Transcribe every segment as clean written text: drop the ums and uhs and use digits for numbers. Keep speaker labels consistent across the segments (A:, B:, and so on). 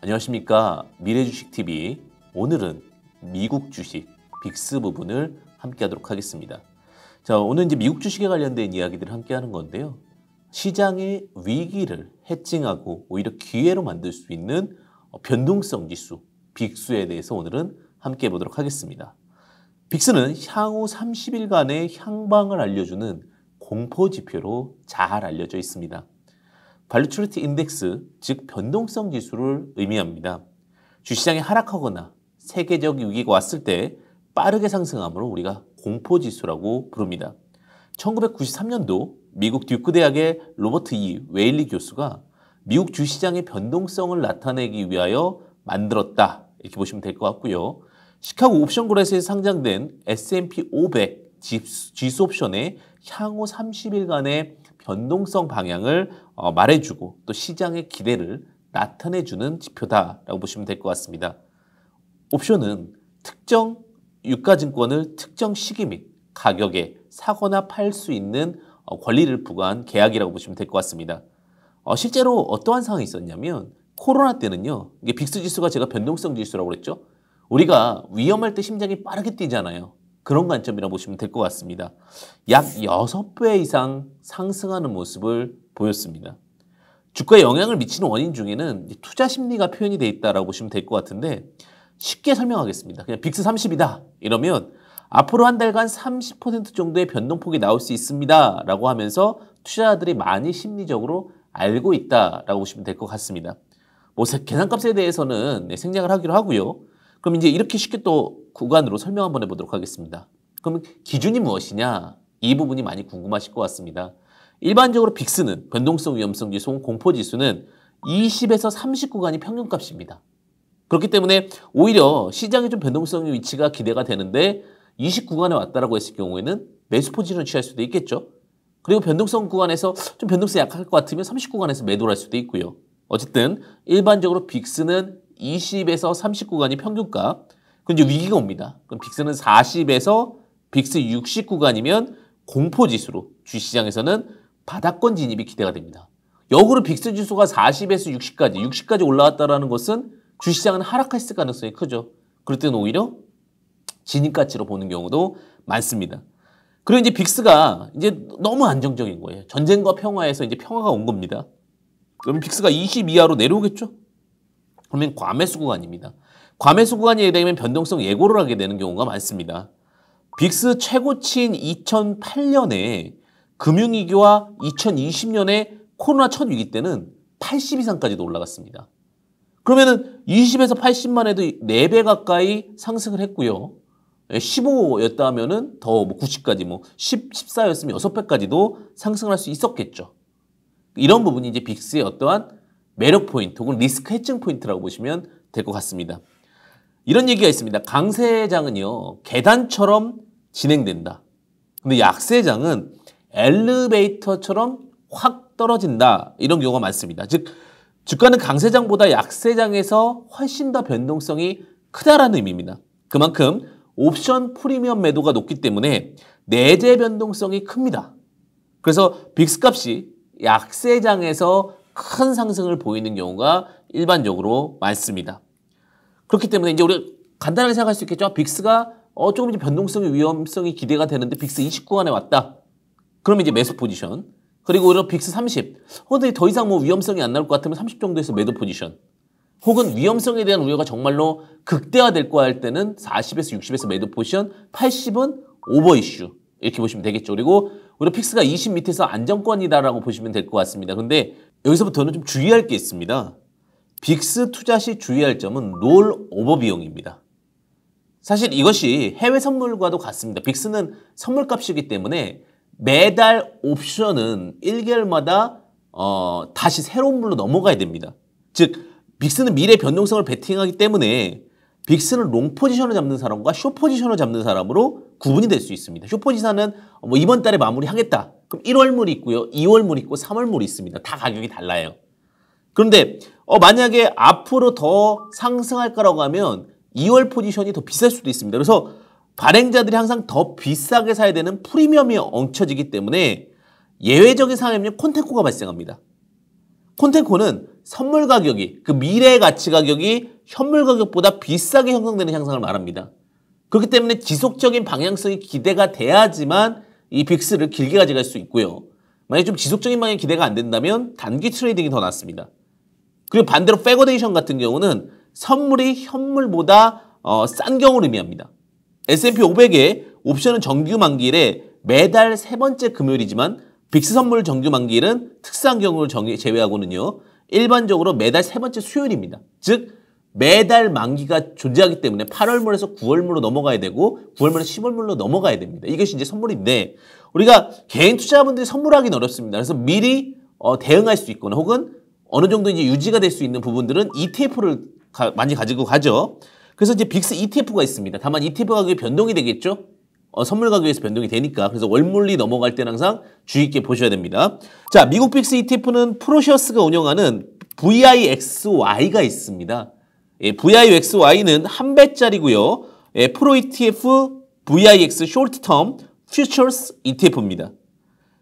A: 안녕하십니까. 미래주식TV. 오늘은 미국 주식 빅스 부분을 함께 하도록 하겠습니다. 자, 오늘 이제 미국 주식에 관련된 이야기들을 함께 하는 건데요. 시장의 위기를 해칭하고 오히려 기회로 만들 수 있는 변동성 지수 빅스에 대해서 오늘은 함께 해보도록 하겠습니다. 빅스는 향후 30일간의 향방을 알려주는 공포지표로 잘 알려져 있습니다. 발루츄리티 인덱스, 즉 변동성 지수를 의미합니다. 주시장이 하락하거나 세계적 위기가 왔을 때 빠르게 상승함으로 우리가 공포지수라고 부릅니다. 1993년도 미국 듀크 대학의 로버트 E. 웨일리 교수가 미국 주시장의 변동성을 나타내기 위하여 만들었다, 이렇게 보시면 될 것 같고요. 시카고 옵션 거래소에서 상장된 S&P 500 지수 옵션의 향후 30일간의 변동성 방향을 말해주고 또 시장의 기대를 나타내주는 지표다라고 보시면 될 것 같습니다. 옵션은 특정 유가증권을 특정 시기 및 가격에 사거나 팔 수 있는 권리를 부과한 계약이라고 보시면 될 것 같습니다. 실제로 어떠한 상황이 있었냐면 코로나 때는요, 이게 빅스 지수가 제가 변동성 지수라고 그랬죠. 우리가 위험할 때 심장이 빠르게 뛰잖아요. 그런 관점이라고 보시면 될 것 같습니다. 약 6배 이상 상승하는 모습을 보였습니다. 주가에 영향을 미치는 원인 중에는 투자 심리가 표현이 되어 있다고 보시면 될 것 같은데 쉽게 설명하겠습니다. 그냥 빅스 30이다 이러면 앞으로 한 달간 30% 정도의 변동폭이 나올 수 있습니다 라고 하면서 투자자들이 많이 심리적으로 알고 있다라고 보시면 될 것 같습니다. 뭐 계산값에 대해서는 생략을 하기로 하고요. 그럼 이제 이렇게 쉽게 또 구간으로 설명 한번 해보도록 하겠습니다. 그럼 기준이 무엇이냐? 이 부분이 많이 궁금하실 것 같습니다. 일반적으로 빅스는 변동성 위험성 지수, 공포지수는 20에서 30 구간이 평균값입니다. 그렇기 때문에 오히려 시장의 좀 변동성의 위치가 기대가 되는데 20 구간에 왔다라고 했을 경우에는 매수 포지션을 취할 수도 있겠죠. 그리고 변동성 구간에서 좀 변동성이 약할 것 같으면 30 구간에서 매도를 할 수도 있고요. 어쨌든 일반적으로 빅스는 20에서 30 구간이 평균값. 그럼 이제 위기가 옵니다. 그럼 빅스는 40에서 빅스 60 구간이면 공포지수로 주시장에서는 바닥권 진입이 기대가 됩니다. 역으로 빅스 지수가 40에서 60까지 올라왔다는 것은 주시장은 하락했을 가능성이 크죠. 그럴 때는 오히려 진입가치로 보는 경우도 많습니다. 그리고 이제 빅스가 이제 너무 안정적인 거예요. 전쟁과 평화에서 이제 평화가 온 겁니다. 그럼 빅스가 20 이하로 내려오겠죠? 그러면 과매수 구간입니다. 과매수 구간이 되면 변동성 예고를 하게 되는 경우가 많습니다. 빅스 최고치인 2008년에 금융위기와 2020년에 코로나 첫 위기 때는 80 이상까지도 올라갔습니다. 그러면은 20에서 80만 해도 4배 가까이 상승을 했고요. 15였다 하면은 더 90까지 10, 14였으면 6배까지도 상승할 수 있었겠죠. 이런 부분이 이제 빅스의 어떠한 매력 포인트 혹은 리스크 해증 포인트라고 보시면 될 것 같습니다. 이런 얘기가 있습니다. 강세장은요, 계단처럼 진행된다. 근데 약세장은 엘리베이터처럼 확 떨어진다. 이런 경우가 많습니다. 즉, 주가는 강세장보다 약세장에서 훨씬 더 변동성이 크다라는 의미입니다. 그만큼 옵션 프리미엄 매도가 높기 때문에 내재 변동성이 큽니다. 그래서 빅스 값이 약세장에서 큰 상승을 보이는 경우가 일반적으로 많습니다. 그렇기 때문에 이제 우리 간단하게 생각할 수 있겠죠. 빅스가 조금 이제 변동성의 위험성이 기대가 되는데 빅스 29안에 왔다. 그러면 이제 매수 포지션. 그리고 오히려 빅스 30. 근데 더 이상 위험성이 안 나올 것 같으면 30 정도에서 매도 포지션. 혹은 위험성에 대한 우려가 정말로 극대화될 거 할 때는 40에서 60에서 매도 포지션, 80은 오버 이슈. 이렇게 보시면 되겠죠. 그리고 오히려 픽스가 20 밑에서 안정권이다라고 보시면 될 것 같습니다. 그런데 여기서부터는 좀 주의할 게 있습니다. 빅스 투자 시 주의할 점은 롤 오버 비용입니다. 사실 이것이 해외 선물과도 같습니다. 빅스는 선물값이기 때문에 매달 옵션은 1개월마다 다시 새로운 물로 넘어가야 됩니다. 즉 빅스는 미래 변동성을 베팅하기 때문에 빅스는 롱 포지션을 잡는 사람과 숏 포지션을 잡는 사람으로 구분이 될 수 있습니다. 숏 포지션은 이번 달에 마무리하겠다. 그럼 1월물이 있고요. 2월물이 있고 3월물이 있습니다. 다 가격이 달라요. 그런데 만약에 앞으로 더 상승할 거라고 하면 2월 포지션이 더 비쌀 수도 있습니다. 그래서 발행자들이 항상 더 비싸게 사야 되는 프리미엄이 엉켜지기 때문에 예외적인 상황이면 콘테코가 발생합니다. 콘테코는 선물 가격이, 그 미래 가치 가격이 현물 가격보다 비싸게 형성되는 현상을 말합니다. 그렇기 때문에 지속적인 방향성이 기대가 돼야지만 이 빅스를 길게 가져갈 수 있고요. 만약에 좀 지속적인 방향이 기대가 안 된다면 단기 트레이딩이 더 낫습니다. 그리고 반대로 페거데이션 같은 경우는 선물이 현물보다 싼 경우를 의미합니다. S&P 500의 옵션은 정규 만기일에 매달 세 번째 금요일이지만 빅스 선물 정규 만기일은 특수한 경우를 제외하고는요. 일반적으로 매달 세 번째 수요일입니다. 즉 매달 만기가 존재하기 때문에 8월물에서 9월물로 넘어가야 되고 9월물에서 10월물로 넘어가야 됩니다. 이것이 이제 선물인데 우리가 개인 투자자분들이 선물하기는 어렵습니다. 그래서 미리 대응할 수 있거나 혹은 어느 정도 이제 유지가 될 수 있는 부분들은 ETF를 많이 가지고 가죠. 그래서 이제 빅스 ETF가 있습니다. 다만 ETF 가격이 변동이 되겠죠. 선물 가격에서 변동이 되니까. 그래서 월물리 넘어갈 때는 항상 주의 있게 보셔야 됩니다. 자, 미국 빅스 ETF는 프로시어스가 운영하는 VIXY가 있습니다. 예, VIXY는 한 배짜리고요. 예, 프로 ETF VIX Short-Term Futures ETF입니다.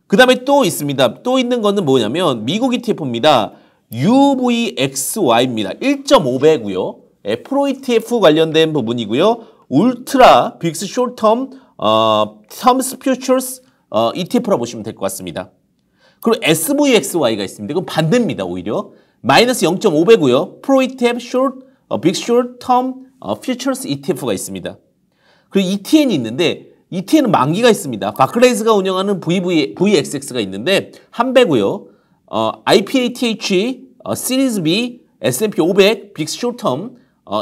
A: 그 다음에 또 있습니다. 또 있는 거는 뭐냐면 미국 ETF입니다. UVXY입니다. 1.5배고요. 예, 프로 ETF 관련된 부분이고요. 울트라 빅스 숏텀 텀스 퓨처스 ETF라고 보시면 될 것 같습니다. 그리고 SVXY가 있습니다. 이건 반대입니다. 오히려 마이너스 0.5배고요. 프로 ETF 빅 숏텀 퓨처스 ETF가 있습니다. 그리고 ETN이 있는데 ETN은 만기가 있습니다. 바클레이스가 운영하는 VXX가 있는데 한 배고요. IPATH, 시리즈 B, S&P 500, 빅 숏텀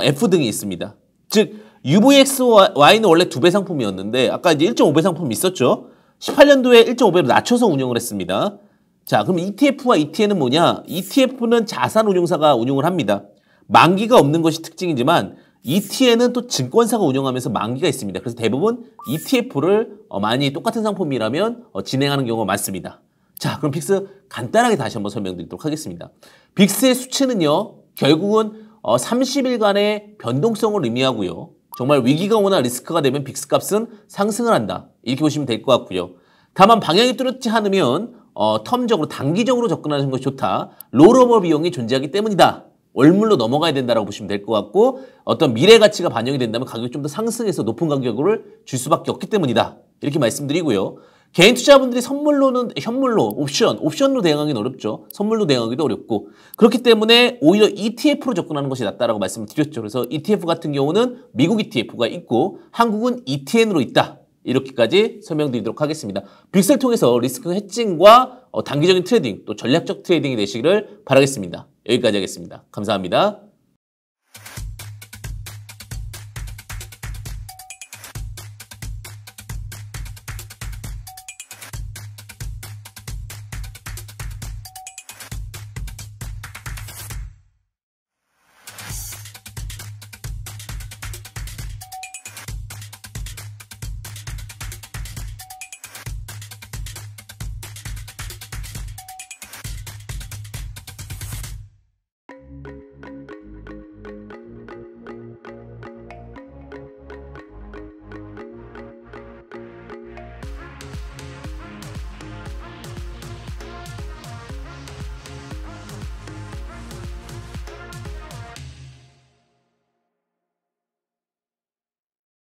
A: F 등이 있습니다. 즉 UVXY는 원래 2배 상품이었는데 아까 이제 1.5배 상품이 있었죠. 18년도에 1.5배로 낮춰서 운영을 했습니다. 자, 그럼 ETF와 ETN은 뭐냐? ETF는 자산운용사가 운용을 합니다. 만기가 없는 것이 특징이지만 ETN은 또 증권사가 운영하면서 만기가 있습니다. 그래서 대부분 ETF를 많이 똑같은 상품이라면 진행하는 경우가 많습니다. 자, 그럼 빅스 간단하게 다시 한번 설명드리도록 하겠습니다. 빅스의 수치는요. 결국은 30일간의 변동성을 의미하고요. 정말 위기가 오나 리스크가 되면 빅스 값은 상승을 한다. 이렇게 보시면 될 것 같고요. 다만 방향이 뚜렷지 않으면 텀적으로 단기적으로 접근하는 것이 좋다. 롤오버 비용이 존재하기 때문이다. 월물로 넘어가야 된다라고 보시면 될 것 같고 어떤 미래 가치가 반영이 된다면 가격이 좀 더 상승해서 높은 가격을 줄 수밖에 없기 때문이다. 이렇게 말씀드리고요. 개인 투자자분들이 선물로는 현물로 옵션으로 대응하기는 어렵죠. 선물로 대응하기도 어렵고 그렇기 때문에 오히려 ETF로 접근하는 것이 낫다라고 말씀을 드렸죠. 그래서 ETF 같은 경우는 미국 ETF가 있고 한국은 ETN으로 있다. 이렇게까지 설명드리도록 하겠습니다. 빅스를 통해서 리스크 해칭과 단기적인 트레이딩 또 전략적 트레이딩이 되시기를 바라겠습니다. 여기까지 하겠습니다. 감사합니다.